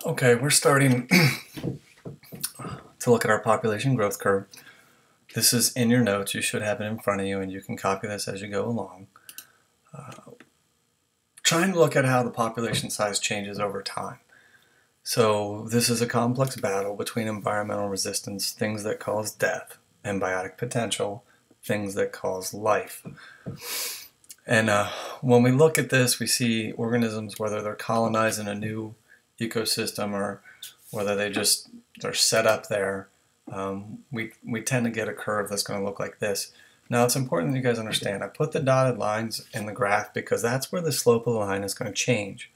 Okay, we're starting to look at our population growth curve. This is in your notes. You should have it in front of you, and you can copy this as you go along. Trying to look at how the population size changes over time. So this is a complex battle between environmental resistance, things that cause death, and biotic potential, things that cause life. And when we look at this, we see organisms, whether they're colonizing a new ecosystem or whether they're set up there. We tend to get a curve that's going to look like this. Now it's important that you guys understand, I put the dotted lines in the graph because that's where the slope of the line is going to change.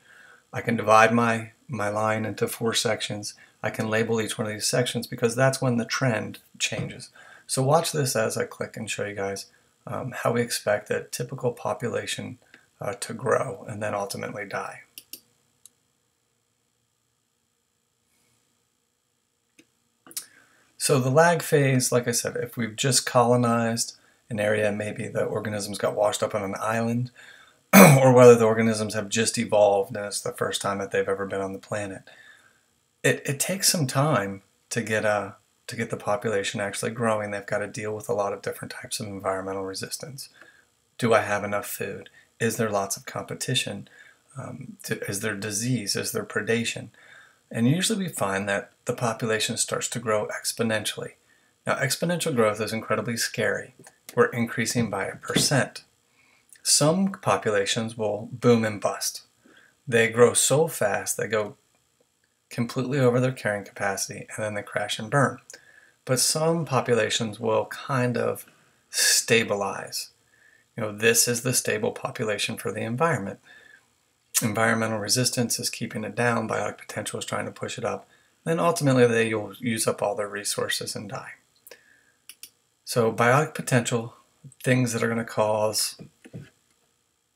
I can divide my line into 4 sections. I can label each one of these sections because that's when the trend changes. So watch this as I click and show you guys how we expect a typical population to grow and then ultimately die. So the lag phase, like I said, if we've just colonized an area, maybe the organisms got washed up on an island, or whether the organisms have just evolved and it's the first time that they've ever been on the planet. It takes some time to get the population actually growing. They've got to deal with a lot of different types of environmental resistance. Do I have enough food? Is there lots of competition? Is there disease? Is there predation? And usually we find that the population starts to grow exponentially. Now, exponential growth is incredibly scary. We're increasing by 1%. Some populations will boom and bust. They grow so fast, they go completely over their carrying capacity, and then they crash and burn. But some populations will kind of stabilize. This is the stable population for the environment. Environmental resistance is keeping it down, biotic potential is trying to push it up. Then ultimately they'll use up all their resources and die. So biotic potential, things that are going to cause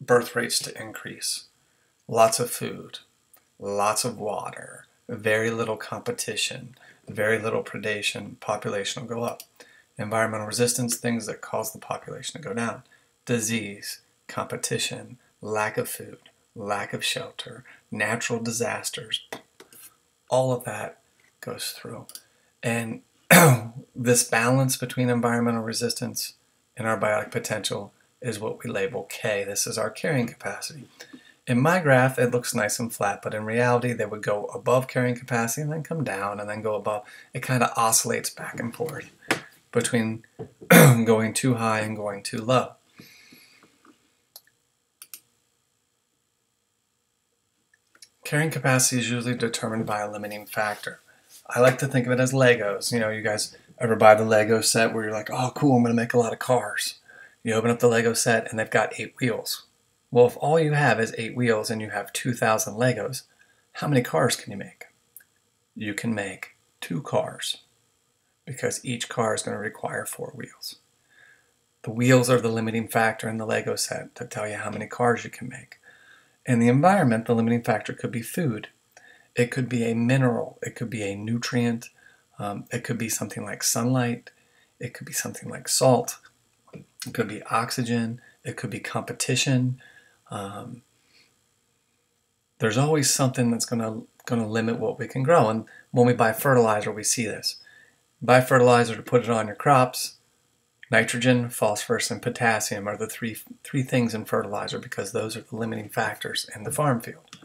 birth rates to increase. Lots of food, lots of water, very little competition, very little predation, population will go up. Environmental resistance, things that cause the population to go down. Disease, competition, lack of food, lack of shelter, natural disasters, all of that goes through. And this balance between environmental resistance and our biotic potential is what we label K. This is our carrying capacity. In my graph, it looks nice and flat, but in reality, they would go above carrying capacity and then come down and then go above. It kind of oscillates back and forth between going too high and going too low. Carrying capacity is usually determined by a limiting factor. I like to think of it as Legos. You guys ever buy the Lego set where you're like, oh cool, I'm going to make a lot of cars. You open up the Lego set and they've got 8 wheels. Well, if all you have is 8 wheels and you have 2,000 Legos, how many cars can you make? You can make 2 cars because each car is going to require 4 wheels. The wheels are the limiting factor in the Lego set to tell you how many cars you can make. In the environment, the limiting factor could be food. It could be a mineral. It could be a nutrient. It could be something like sunlight. It could be something like salt. It could be oxygen. It could be competition. There's always something that's going to limit what we can grow. And when we buy fertilizer, we see this. Buy fertilizer to put it on your crops. Nitrogen, phosphorus, and potassium are the three things in fertilizer because those are the limiting factors in the farm field.